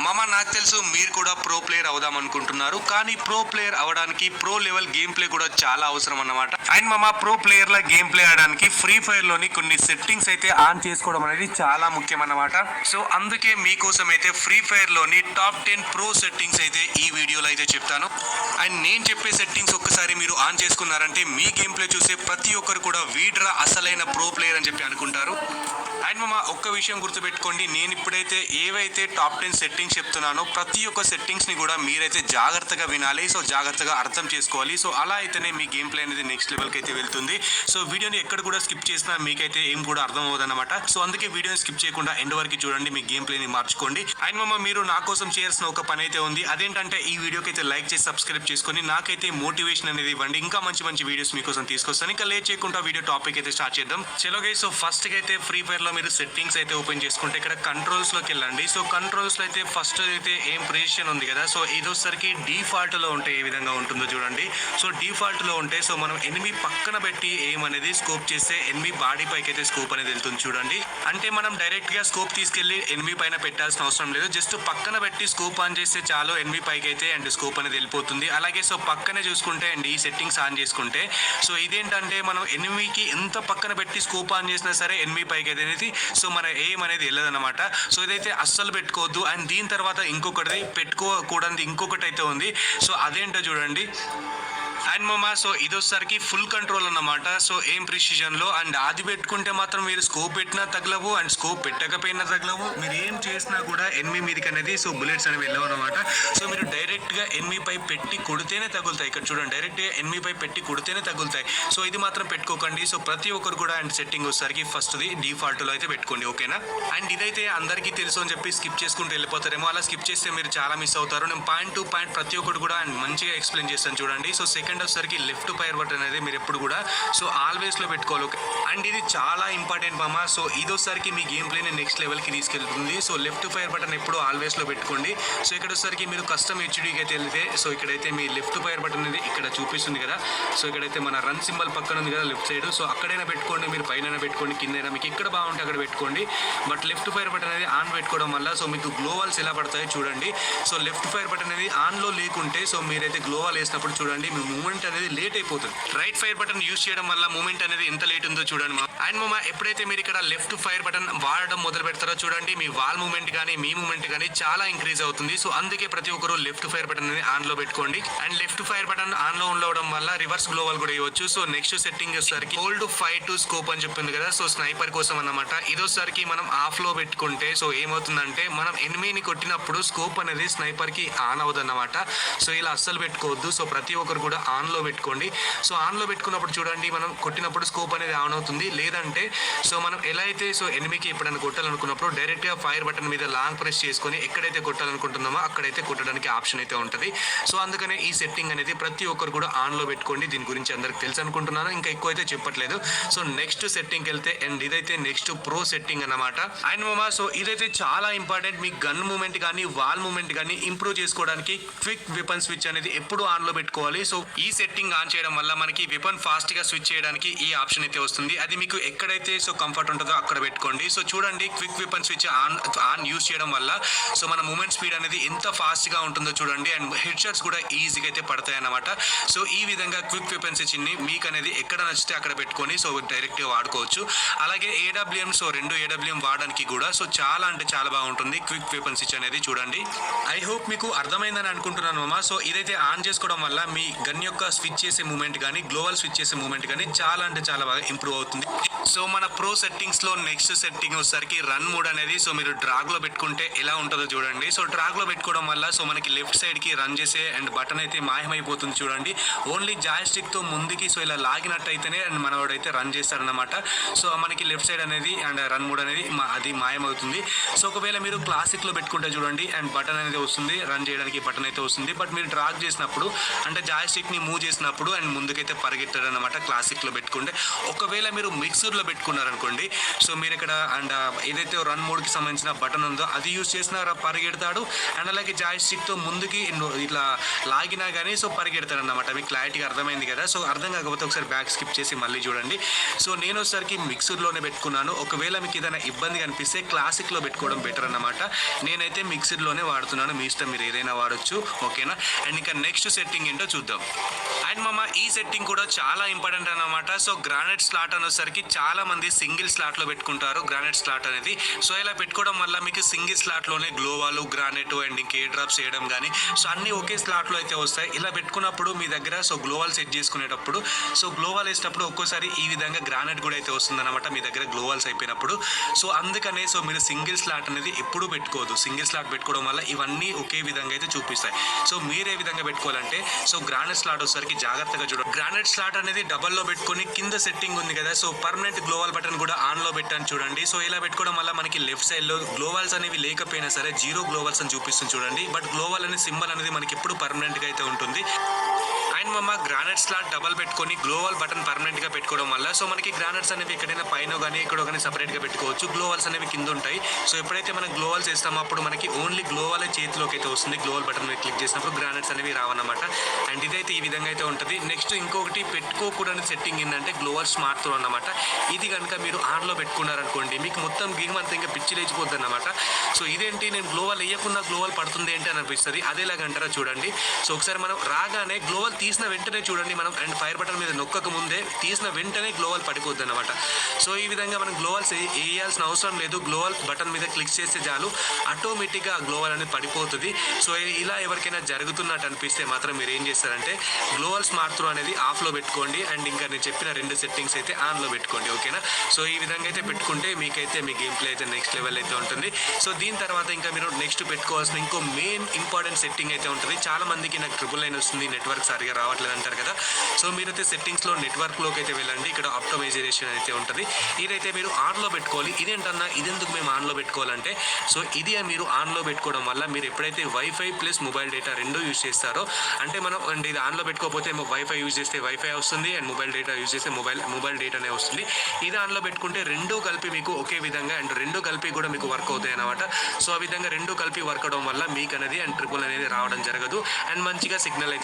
మామ నాకు తెలుసు మీరు కూడా ప్రో ప్లేయర్ అవుదాం అనుకుంటున్నారు, కానీ ప్రో ప్లేయర్ అవడానికి ప్రో లెవెల్ గేమ్ ప్లే కూడా చాలా అవసరం అన్నమాట. అండ్ మామ ప్రో ప్లేయర్ ల గేమ్ ప్లే ఆడడానికి ఫ్రీ ఫైర్ లోని కొన్ని సెట్టింగ్స్ అయితే ఆన్ చేసుకోవడం అనేది చాలా ముఖ్యం అన్నమాట. సో అందుకే మీకోసం అయితే ఫ్రీ ఫైర్ లోని టాప్ 10 ప్రో సెట్టింగ్స్ అయితే ఈ వీడియోలో అయితే చెప్తాను. అండ్ నేను చెప్పే సెట్టింగ్స్ ఒక్కసారి మీరు ఆన్ చేసుకున్నారంటే మీ గేమ్ ప్లే చూసే ప్రతి ఒక్కరు కూడా వీడ్రా అసలైన ప్రో ప్లేయర్ అని చెప్పి అనుకుంటారు. అండ్ మామ ఒక్క విషయం గుర్తుపెట్టుకోండి, నేను ఇప్పుడైతే ఏవైతే టాప్ 10 సెట్టింగ్స్ చెప్తున్నానో ప్రతి ఒక్క సెట్టింగ్స్ ని కూడా మీరైతే జాగ్రత్తగా వినాలి. సో జాగ్రత్తగా అర్థం చేసుకోవాలి. సో అలా అయితేనే మీ గేమ్ ప్లే అనేది నెక్స్ట్ లెవెల్కి అయితే వెళ్తుంది. సో వీడియోని ఎక్కడ కూడా స్కిప్ చేసినా మీకైతే ఏం కూడా అర్థం అవ్వదన్నమాట. సో అందుకే వీడియోని స్కిప్ చేయకుండా ఎండ్ వరకు చూడండి, మీ గేమ్ ప్లేని మార్చుకోండి. అండ్ మామ మీరు నా కోసం చేయాల్సిన ఒక పని అయితే ఉంది. అదేంటంటే ఈ వీడియోకి అయితే లైక్ చేసి సబ్స్క్రైబ్ చేసుకొని నాకైతే మోటివేషన్ అనేది ఇవ్వండి. ఇంకా మంచి మంచి వీడియోస్ మీకోసం తీసుకొస్తాను. ఇంకా లేట్ చేయకుండా వీడియో టాపిక్ అయితే స్టార్ట్ చేద్దాం. చలో గైస్, సో ఫస్ట్ అయితే ఫ్రీ ఫైర్ లో మీరు సెట్టింగ్స్ అయితే ఓపెన్ చేసుకుంటే ఇక్కడ కంట్రోల్స్ లోకి వెళ్ళండి. సో కంట్రోల్స్ లో అయితే ఫస్ట్ అయితే ఏం ప్రెసిషన్ ఉంది కదా, సో ఇదొసరికి డిఫాల్ట్ లో ఉంటే ఏ విధంగా ఉంటుందో చూడండి. సో డిఫాల్ట్ లో ఉంటే సో మనం ఎనిమి పక్కన పెట్టి ఏం అనేది స్కోప్ చేస్తే ఎనిమి బాడీ పైకి అయితే స్కోప్ అనేది వెళ్తుంది చూడండి. అంటే మనం డైరెక్ట్ గా స్కోప్ తీసుకెళ్లి ఎనిమి పైన పెట్టాల్సిన అవసరం లేదు. జస్ట్ పక్కన పెట్టి స్కోప్ ఆన్ చేస్తే చాలు, ఎనిమి పైకి అయితే అండ్ స్కోప్ అనేది వెళ్ళిపోతుంది. అలాగే సో పక్కనే చూసుకుంటే అండ్ ఈ సెట్టింగ్స్ ఆన్ చేసుకుంటే సో ఇదేంటంటే మనం ఎనిమికి ఎంత పక్కన పెట్టి స్కోప్ ఆన్ చేసినా సరే ఎనిమి పైకి అయితే అనేది సో మన ఎయిమ్ అనేది వెళ్ళదన్నమాట. సో ఇదైతే అస్సలు పెట్టుకోవద్దు. అండ్ దీని తర్వాత ఇంకొకటి పెట్టుకోకూడదు, ఇంకొకటి అయితే ఉంది. సో అదేంటో చూడండి. అండ్ మామ సో ఇదొసరికి ఫుల్ కంట్రోల్ అన్నమాట. సో ఏం ప్రిసిజన్ లో అండ్ అది పెట్టుకుంటే మాత్రం మీరు స్కోప్ పెట్టినా తగలవు అండ్ స్కోప్ పెట్టకపోయినా తగలవు. మీరు ఏం చేసినా కూడా ఎనిమి మీదకి అనేది సో బుల్లెట్స్ అనేవి వెళ్ళవు అనమాట. సో మీరు డైరెక్ట్ గా ఎనిమి పై పెట్టి కొడితేనే తగులుతాయి. ఇక్కడ చూడండి, డైరెక్ట్ గా ఎనిమి పై పెట్టి కొడితేనే తగులుతాయి. సో ఇది మాత్రం పెట్టుకోకండి. సో ప్రతి ఒక్కరు కూడా అండ్ సెట్టింగ్ వచ్చేసరికి ఫస్ట్ ది డిఫాల్ట్ లో అయితే పెట్టుకోండి, ఓకేనా. అండ్ ఇదైతే అందరికీ తెలుసు అని చెప్పి స్కిప్ చేసుకుంటూ వెళ్ళిపోతారేమో. అలా స్కిప్ చేస్తే మీరు చాలా మిస్ అవుతారు. నేను పాయింట్ టు పాయింట్ ప్రతి ఒక్కరు కూడా అండ్ మంచిగా ఎక్స్ప్లెయిన్ చేస్తాను చూడండి. సో సెకండ్ వచ్చేసరికి లెఫ్ట్ ఫైర్ బటన్ అనేది మీరు ఎప్పుడు కూడా సో ఆల్వేస్ లో పెట్టుకోవాలి. అండ్ ఇది చాలా ఇంపార్టెంట్ మామ. సో ఇది వచ్చేసరికి మీ గేమ్ ప్లేని నెక్స్ట్ లెవెల్ కి తీసుకెళ్తుంది. సో లెఫ్ట్ ఫైర్ బటన్ ఎప్పుడు ఆల్వేస్ లో పెట్టుకోండి. సో ఇక్కడ వచ్చేసరికి మీరు కస్టమ్ హెచ్డీకి అయితే వెళ్తే సో ఇక్కడైతే మీ లెఫ్ట్ ఫైర్ బటన్ అనేది ఇక్కడ చూపిస్తుంది కదా. సో ఇక్కడైతే మన రన్ సింబల్ పక్కన ఉంది కదా లెఫ్ట్ సైడ్. సో అక్కడైనా పెట్టుకోండి, మీరు పైన పెట్టుకోండి, కిందైనా మీకు ఎక్కడ బాగుంటే అక్కడ పెట్టుకోండి. బట్ లెఫ్ట్ ఫైర్ బటన్ అనేది ఆన్ పెట్టుకోవడం వల్ల సో మీకు గ్లోవాల్స్ ఎలా పడతాయో చూడండి. సో లెఫ్ట్ ఫైర్ బటన్ అనేది ఆన్ లో లేకుంటే సో మీరైతే గ్లోవాల్ వేసినప్పుడు చూడండి మీ మూవ్మెంట్ అనేది లేట్ అయిపోతుంది. రైట్ ఫైర్ బటన్ యూస్ చేయడం వల్ల మూవ్మెంట్ అనేది ఎంత లేట్ ఉందో చూడండి. అండ్ మామ ఎప్పుడైతే మీరు ఇక్కడ లెఫ్ట్ ఫైర్ బటన్ వాడడం మొదలు పెడతారో చూడండి, మీ వాల్ మూవ్మెంట్ కానీ మీ మూవ్మెంట్ కానీ చాలా ఇంక్రీజ్ అవుతుంది. సో అందుకే ప్రతి ఒక్కరు లెఫ్ట్ ఫైర్ బటన్ అనేది ఆన్ లో పెట్టుకోండి. And left fire button on లో ఉండడం వల్ల రివర్స్ గ్లోవల్ కూడా ఇవ్వచ్చు. సో నెక్స్ట్ సెట్టింగ్ వచ్చేసరికి హోల్డ్ 5 to స్కోప్ అని చెప్పింది కదా. సో స్నైపర్ కోసం అన్నమాట. ఇదొసరికి మనం ఆఫ్ లో పెట్టుకుంటే సో ఏమవుతుందంటే మనం ఎనిమిని కొట్టినప్పుడు స్కోప్ అనేది స్నైపర్ కి ఆన్ అవుదన్నమాట. సో ఇలా అస్సలు పెట్టుకోవద్దు. సో ప్రతి ఒక్కరు కూడా ఆన్ లో పెట్టుకోండి. సో ఆన్ లో పెట్టుకున్నప్పుడు చూడండి మనం కొట్టినప్పుడు స్కోప్ అనేది ఆన్ అవుతుంది. లేదంటే సో మనం ఎలా అయితే సో ఎనిమికి ఎప్పుడైనా కొట్టాలనుకున్నప్పుడు డైరెక్ట్ గా ఫైర్ బటన్ మీద లాంగ్ ప్రెస్ చేసుకొని ఎక్కడైతే కొట్టాలనుకుంటున్నామో అక్కడైతే కొట్టడానికి ఆప్షన్ అయితే ఉంటుంది. సో అందుకనే ఈ సెట్టింగ్ అనేది ప్రతి ఒక్కరు కూడా ఆన్ లో పెట్టుకోండి. దీని గురించి అందరికి తెలుసు అనుకుంటున్నాను, ఇంకా ఎక్కువ అయితే చెప్పట్లేదు. సో నెక్స్ట్ సెట్టింగ్ వెళ్తే అండ్ ఇదైతే నెక్స్ట్ ప్రో సెట్టింగ్ అన్నమాట. అండ్ మామా సో ఇదైతే చాలా ఇంపార్టెంట్. మీ గన్ మూవ్మెంట్ కానీ వాల్ మూవ్మెంట్ కానీ ఇంప్రూవ్ చేసుకోవడానికి క్విక్ వెపన్ స్విచ్ అనేది ఎప్పుడు ఆన్ లో పెట్టుకోవాలి. సో ఈ సెట్టింగ్ ఆన్ చేయడం వల్ల మనకి వెపన్ ఫాస్ట్ గా స్విచ్ చేయడానికి ఈ ఆప్షన్ అయితే వస్తుంది. అది మీకు ఎక్కడైతే సో కంఫర్ట్ ఉంటుందో అక్కడ పెట్టుకోండి. సో చూడండి, quick weapon switch on use చేయడం వల్ల సో మన మూవ్మెంట్ స్పీడ్ అనేది ఎంత ఫాస్ట్ గా ఉంటుందో చూడండి. అండ్ హెడ్ షాట్స్ కూడా ఈజీగా అయితే పడతాయి అన్నమాట. సో ఈ విధంగా క్విక్ వెపన్ స్విచ్ ని మీకు అనేది ఎక్కడ నచ్చితే అక్కడ పెట్టుకొని సో డైరెక్ట్ గా వాడుకోవచ్చు. అలాగే ఏడబ్ల్యూఎం సో 2 ఏడబ్ల్యూఎం వాడడానికి కూడా సో చాలా అంటే చాలా బాగుంటుంది క్విక్ వెపన్ స్విచ్ అనేది చూడండి. ఐ హోప్ మీకు అర్థమైందని అనుకుంటున్నాను మామ. సో ఇదైతే ఆన్ చేసుకోవడం వల్ల మీ గన్ యొక్క స్విచ్ చేసే మూవ్మెంట్ కానీ గ్లోవల్ స్విచ్ చేసే మూవ్మెంట్ కానీ చాలా అంటే చాలా బాగా ఇంప్రూవ్ అవుతుంది. సో మన ప్రో సెట్టింగ్స్ లో నెక్స్ట్ సెట్టింగ్ వచ్చేసరికి రన్ మోడ్ అనేది సో మీరు డ్రాగ్ లో పెట్టుకుంటే ఎలా ఉంటుందో చూడండి. సో డ్రాగ్ లో పెట్టుకోవడం వల్ల సో మనకి లెఫ్ట్ సైడ్ కి రన్ చేసే అండ్ బటన్ అయితే మాయమైపోతుంది చూడండి. ఓన్లీ జాయ్స్టిక్ తో ముందుకి సో ఇలా లాగినట్టయితేనే అండ్ మనవాడైతే రన్ చేస్తారనమాట. సో మనకి లెఫ్ట్ సైడ్ అనేది అండ్ రన్ మోడ్ అనేది అది మాయమవుతుంది. సో ఒకవేళ మీరు క్లాసిక్ లో పెట్టుకుంటే చూడండి అండ్ బటన్ అనేది వస్తుంది, రన్ చేయడానికి బటన్ అయితే వస్తుంది. బట్ మీరు డ్రాగ్ చేసినప్పుడు అంటే జాయ్స్టిక్ ని మూవ్ చేసినప్పుడు అండ్ ముందుకైతే పరిగెత్తాడు అనమాట క్లాసిక్ లో పెట్టుకుంటే. ఒకవేళ మీరు మిక్సర్ మిక్సర్లో పెట్టుకున్నారనుకోండి, సో మీరు ఇక్కడ అండ్ ఏదైతే రన్ మోడ్కి సంబంధించిన బటన్ ఉందో అది యూస్ చేసినా పరిగెడతాడు. అండ్ అలాగే జాయ్ స్టిక్తో ముందుకి ఇట్లా లాగినా కానీ సో పరిగెడతాడు అన్నమాట. మీకు క్లారిటీగా అర్థమైంది కదా. సో అర్థం కాకపోతే ఒకసారి బ్యాక్ స్కిప్ చేసి మళ్ళీ చూడండి. సో నేను ఒకసారికి మిక్సర్లోనే పెట్టుకున్నాను. ఒకవేళ మీకు ఏదైనా ఇబ్బంది కనిపిస్తే క్లాసిక్లో పెట్టుకోవడం బెటర్ అన్నమాట. నేనైతే మిక్సర్లోనే వాడుతున్నాను, మీ ఇష్టం, మీరు ఏదైనా వాడచ్చు. ఓకేనా. అండ్ ఇంకా నెక్స్ట్ సెట్టింగ్ ఏంటో చూద్దాం. అండ్ మామ ఈ సెట్టింగ్ కూడా చాలా ఇంపార్టెంట్ అన్నమాట. సో గ్రానైట్ స్లాట్ అనేసరికి చాలా మంది సింగిల్ స్లాట్లో పెట్టుకుంటారు గ్రానైట్ స్లాట్ అనేది. సో ఇలా పెట్టుకోవడం వల్ల మీకు సింగిల్ స్లాట్లోనే గ్లోవాలు, గ్రానైట్ అండ్ ఇంకా ఏ డ్రాప్స్ చేయడం కానీ సో అన్నీ ఒకే స్లాట్లో అయితే వస్తాయి. ఇలా పెట్టుకున్నప్పుడు మీ దగ్గర సో గ్లోవాల్ సెట్ చేసుకునేటప్పుడు సో గ్లోవాల్ వేసేటప్పుడు ఒక్కోసారి ఈ విధంగా గ్రానైట్ కూడా అయితే వస్తుందన్నమాట మీ దగ్గర గ్లోవాల్స్ అయిపోయినప్పుడు. సో అందుకనే సో మీరు సింగిల్ స్లాట్ అనేది ఎప్పుడు పెట్టుకోవద్దు. సింగిల్ స్లాట్ పెట్టుకోవడం వల్ల ఇవన్నీ ఒకే విధంగా అయితే చూపిస్తాయి. సో మీరు ఏ విధంగా పెట్టుకోవాలంటే సో గ్రానైట్ స్లాట్ వచ్చేసరికి జాగ్రత్తగా చూడండి. గ్రానైట్ స్లాట్ అనేది డబల్లో పెట్టుకొని కింద సెట్టింగ్ ఉంది కదా, సో పర్మనెంట్ గ్లోవాల్ బటన్ కూడా ఆన్లో పెట్టాను చూడండి. సో ఇలా పెట్టుకోవడం వల్ల మనకి లెఫ్ట్ సైడ్లో గ్లోవాల్స్ అనేవి లేకపోయినా సరే జీరో గ్లోవాల్స్ అని చూపిస్తుంది చూడండి. బట్ గ్లోవాల్ అనే సింబల్ అనేది మనకి ఎప్పుడు పర్మనెంట్గా అయితే ఉంటుంది. అండ్ మమ్మ గ్రానైట్ స్లాట్ డబల్ పెట్టుకొని గ్లోవాల్ బటన్ పర్మనెంట్గా పెట్టుకోవడం వల్ల సో మనకి గ్రానైట్స్ అనేవి ఎక్కడైనా పైన కానీ ఎక్కడో కానీ సపరేట్గా పెట్టుకోవచ్చు. గ్లోవాల్స్ అనేవి కింద ఉంటాయి. సో ఎప్పుడైతే మనం గ్లోవాల్స్ వేస్తామో అప్పుడు మనకి ఓన్లీ గ్లోవాలే చేతిలోకి అయితే వస్తుంది. గ్లోవాల్ బటన్ మీద క్లిక్ చేసినప్పుడు గ్రానైట్స్ అనేవి రావన్నమాట. అండ్ ఇదైతే ఈ విధంగా అయితే ఉంటుంది. నెక్స్ట్ ఇంకొకటి పెట్టుకోకూడని సెట్టింగ్ ఏంటంటే గ్లోవాల్ స్మార్ట్ తో అన్నమాట. ఇది కనుక మీరు ఆన్లో పెట్టుకున్నారనుకోండి మీకు మొత్తం గేమ్ అంతా ఇంకా పిచ్చి లేచిపోద్ది అన్నమాట. సో ఇదేంటి నేను గ్లోవాల్ వేయకుండా గ్లోవాల్ పడుతుంది ఏంటి అని అనిపిస్తుంది. అదేలాగంటారా చూడండి. సో ఒకసారి మనం రాగానే గ్లోవాల్ తీసిన వెంటనే చూడండి మనం అండ్ ఫైర్ బటన్ మీద నొక్కక ముందే తీసిన వెంటనే గ్లోవాల్ పడిపోద్ది అనమాట. సో ఈ విధంగా మనం గ్లోవాల్స్ వేయాల్సిన అవసరం లేదు. గ్లోవాల్ బటన్ మీద క్లిక్ చేస్తే చాలు ఆటోమేటిక్గా ఆ గ్లోవాల్ అనేది పడిపోతుంది. సో ఇలా ఎవరికైనా జరుగుతున్నట్టు అనిపిస్తే మాత్రం మీరు ఏం చేస్తారంటే గ్లోవాల్ స్మార్ట్ త్రో అనేది ఆఫ్లో పెట్టుకోండి అండ్ ఇంకా నేను చెప్పిన రెండు సెట్టింగ్స్ అయితే ఆన్లో పెట్టుకోండి. ఓకేనా. సో ఈ విధంగా అయితే పెట్టుకుంటే మీకైతే మీ గేమ్ ప్లే అయితే నెక్స్ట్ లెవెల్ అయితే ఉంటుంది. సో దీని తర్వాత ఇంకా మీరు నెక్స్ట్ పెట్టుకోవాల్సిన ఇంకో మెయిన్ ఇంపార్టెంట్ సెట్టింగ్ అయితే ఉంటుంది. చాలా మందికి నాకు ట్రిపుల్ లైన్ వస్తుంది, నెట్వర్క్ సరిగా రావట్లేదు అంటారు కదా. సో మీరైతే సెట్టింగ్స్లో నెట్వర్క్లోకి అయితే వెళ్ళండి. ఇక్కడ ఆప్టిమైజేషన్ అయితే ఉంటుంది. ఇదైతే మీరు ఆన్లో పెట్టుకోవాలి. ఇదేంటన్నా ఇదెందుకు మేము ఆన్లో పెట్టుకోవాలంటే సో ఇది మీరు ఆన్లో పెట్టుకోవడం వల్ల మీరు ఎప్పుడైతే వైఫై ప్లస్ మొబైల్ డేటా రెండూ యూజ్ చేస్తారో అంటే మనం అంటే ఇది ఆన్లో పెట్టుకోకపోతే వైఫై యూజ్ చేస్తే వైఫై వస్తుంది అండ్ మొబైల్ డేటా యూజ్ చేస్తే మొబైల్ డేటానే వస్తుంది. ఇది ఆన్లో పెట్టుకుంటే రెండూ కలిపి మీకు ఒకే విధంగా అండ్ రెండు కలిపి కూడా మీకు వర్క్ అవుతాయి అన్నమాట. సో ఆ విధంగా రెండు కలిపి వర్క్ అవడం వల్ల మీకు అనేది అండ్ ట్రిపుల్ అనేది రావడం జరగదు అండ్ మంచిగా సిగ్నల్ అయితే